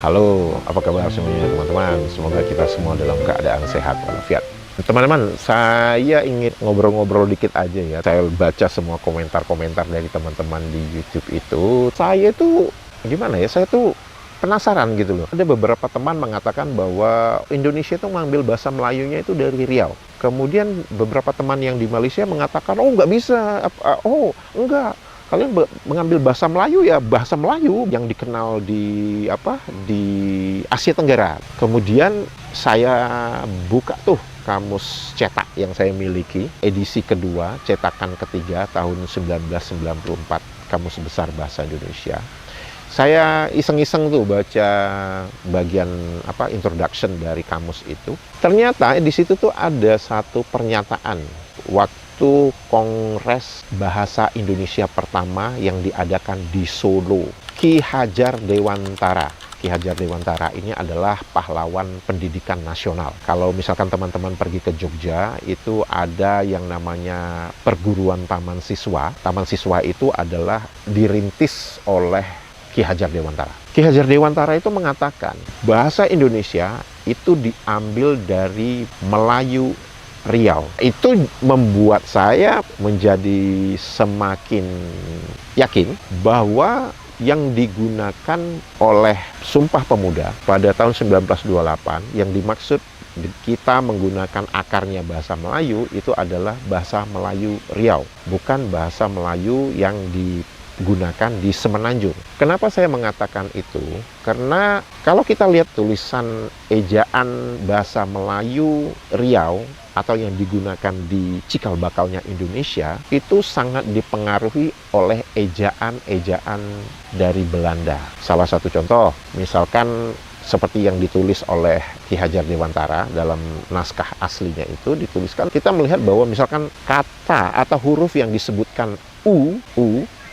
Halo, apa kabar semuanya teman-teman? Semoga kita semua dalam keadaan sehat walafiat. Teman-teman, saya ingin ngobrol-ngobrol dikit aja ya. Saya baca semua komentar-komentar dari teman-teman di YouTube itu. Saya tuh gimana ya? Saya tuh penasaran gitu loh. Ada beberapa teman mengatakan bahwa Indonesia itu mengambil bahasa Melayunya itu dari Riau. Kemudian beberapa teman yang di Malaysia mengatakan, oh nggak bisa, enggak. Kalian mengambil bahasa Melayu ya bahasa Melayu yang dikenal di Asia Tenggara. Kemudian saya buka tuh kamus cetak yang saya miliki, edisi kedua, cetakan ketiga tahun 1994, Kamus Besar Bahasa Indonesia. Saya iseng-iseng tuh baca bagian introduction dari kamus itu. Ternyata di situ tuh ada satu pernyataan waktu Kongres Bahasa Indonesia pertama yang diadakan di Solo. Ki Hajar Dewantara. Ki Hajar Dewantara ini adalah pahlawan pendidikan nasional. Kalau misalkan teman-teman pergi ke Jogja, itu ada yang namanya perguruan taman siswa. Taman siswa itu adalah dirintis oleh Ki Hajar Dewantara. Ki Hajar Dewantara itu mengatakan bahasa Indonesia itu diambil dari Melayu Riau. Itu membuat saya menjadi semakin yakin bahwa yang digunakan oleh Sumpah Pemuda pada tahun 1928 yang dimaksud kita menggunakan akarnya bahasa Melayu itu adalah bahasa Melayu Riau, bukan bahasa Melayu yang digunakan di Semenanjung. Kenapa saya mengatakan itu? Karena kalau kita lihat tulisan ejaan bahasa Melayu Riau atau yang digunakan di cikal bakalnya Indonesia itu sangat dipengaruhi oleh ejaan-ejaan dari Belanda. Salah satu contoh, misalkan seperti yang ditulis oleh Ki Hajar Dewantara dalam naskah aslinya itu dituliskan, kita melihat bahwa misalkan kata atau huruf yang disebutkan u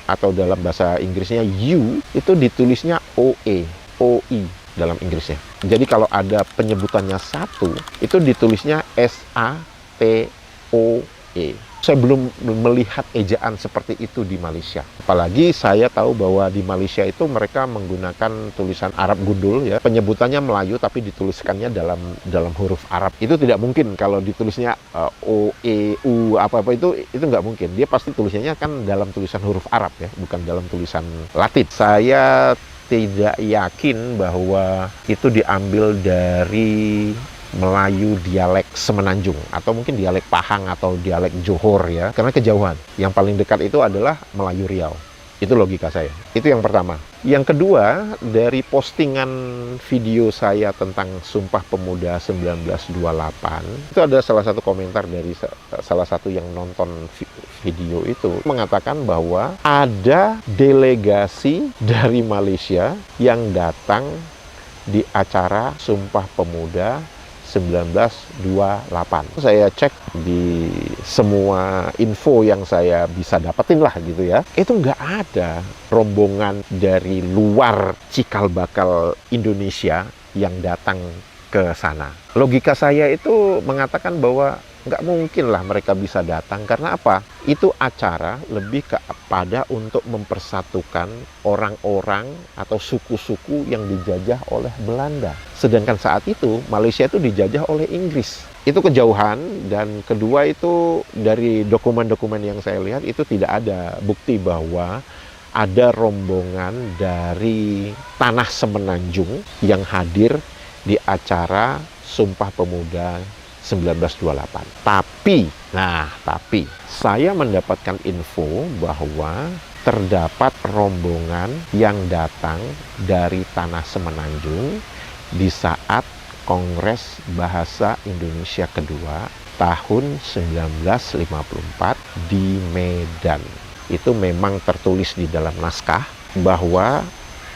atau dalam bahasa Inggrisnya you itu ditulisnya OE, OI dalam Inggrisnya. Jadi kalau ada penyebutannya satu, itu ditulisnya SATOE. Saya belum melihat ejaan seperti itu di Malaysia. Apalagi saya tahu bahwa di Malaysia itu mereka menggunakan tulisan Arab gundul ya. Penyebutannya Melayu tapi dituliskannya dalam huruf Arab. Itu tidak mungkin kalau ditulisnya O, E, U apa-apa itu nggak mungkin. Dia pasti tulisannya kan dalam tulisan huruf Arab ya, bukan dalam tulisan Latin. Saya tidak yakin bahwa itu diambil dari Melayu dialek Semenanjung atau mungkin dialek Pahang atau dialek Johor ya, karena kejauhan. Yang paling dekat itu adalah Melayu Riau. Itu logika saya. Itu yang pertama. Yang kedua, dari postingan video saya tentang Sumpah Pemuda 1928, itu ada salah satu komentar dari salah satu yang nonton video itu mengatakan bahwa ada delegasi dari Malaysia yang datang di acara Sumpah Pemuda 1928. Saya cek di semua info yang saya bisa dapetin lah gitu ya. Itu nggak ada rombongan dari luar cikal bakal Indonesia yang datang ke sana. Logika saya itu mengatakan bahwa nggak mungkin lah mereka bisa datang. Karena apa? Itu acara lebih kepada untuk mempersatukan orang-orang atau suku-suku yang dijajah oleh Belanda. Sedangkan saat itu Malaysia itu dijajah oleh Inggris. Itu kejauhan, dan kedua itu dari dokumen-dokumen yang saya lihat itu tidak ada bukti bahwa ada rombongan dari tanah Semenanjung yang hadir di acara Sumpah Pemuda 1928. Tapi saya mendapatkan info bahwa terdapat rombongan yang datang dari tanah Semenanjung di saat Kongres Bahasa Indonesia kedua tahun 1954 di Medan. Itu memang tertulis di dalam naskah bahwa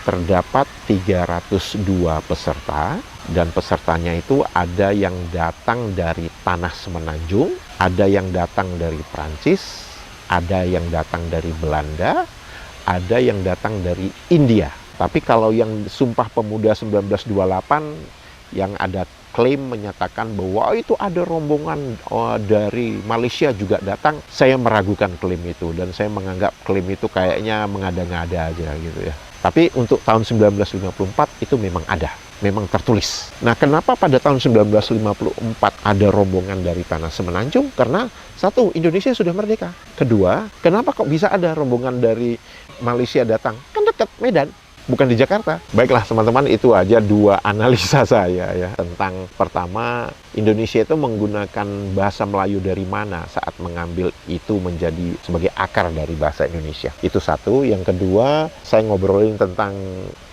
terdapat 302 peserta, dan pesertanya itu ada yang datang dari tanah Semenanjung, ada yang datang dari Prancis, ada yang datang dari Belanda, ada yang datang dari India. Tapi kalau yang Sumpah Pemuda 1928 yang ada klaim menyatakan bahwa itu ada rombongan dari Malaysia juga datang, saya meragukan klaim itu, dan saya menganggap klaim itu kayaknya mengada-ngada aja gitu ya. Tapi untuk tahun 1954 itu memang ada, memang tertulis. Nah, kenapa pada tahun 1954 ada rombongan dari tanah Semenanjung? Karena satu, Indonesia sudah merdeka. Kedua, kenapa kok bisa ada rombongan dari Malaysia datang? Kan dekat Medan, bukan di Jakarta. Baiklah teman-teman, itu aja dua analisa saya ya tentang pertama, Indonesia itu menggunakan bahasa Melayu dari mana saat mengambil itu menjadi sebagai akar dari bahasa Indonesia. Itu satu. Yang kedua, saya ngobrolin tentang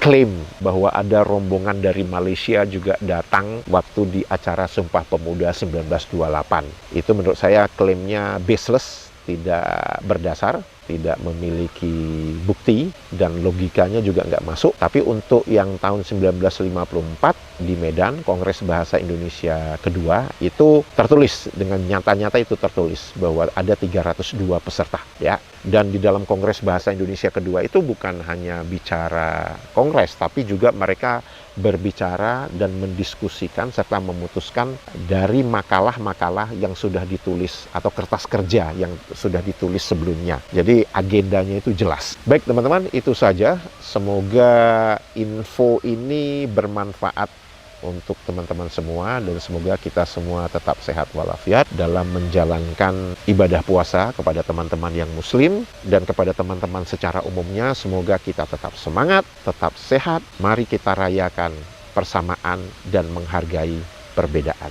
klaim bahwa ada rombongan dari Malaysia juga datang waktu di acara Sumpah Pemuda 1928. Itu menurut saya klaimnya baseless, tidak berdasar, tidak memiliki bukti, dan logikanya juga nggak masuk. Tapi untuk yang tahun 1954 di Medan, Kongres Bahasa Indonesia kedua, itu tertulis dengan nyata-nyata, itu tertulis bahwa ada 302 peserta ya. Dan di dalam Kongres Bahasa Indonesia kedua itu bukan hanya bicara kongres, tapi juga mereka berbicara dan mendiskusikan serta memutuskan dari makalah-makalah yang sudah ditulis atau kertas kerja yang sudah ditulis sebelumnya. Jadi agendanya itu jelas. Baik teman-teman, itu saja. Semoga info ini bermanfaat untuk teman-teman semua, dan semoga kita semua tetap sehat walafiat dalam menjalankan ibadah puasa kepada teman-teman yang muslim, dan kepada teman-teman secara umumnya semoga kita tetap semangat, tetap sehat. Mari kita rayakan persamaan dan menghargai perbedaan.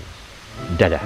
Dadah.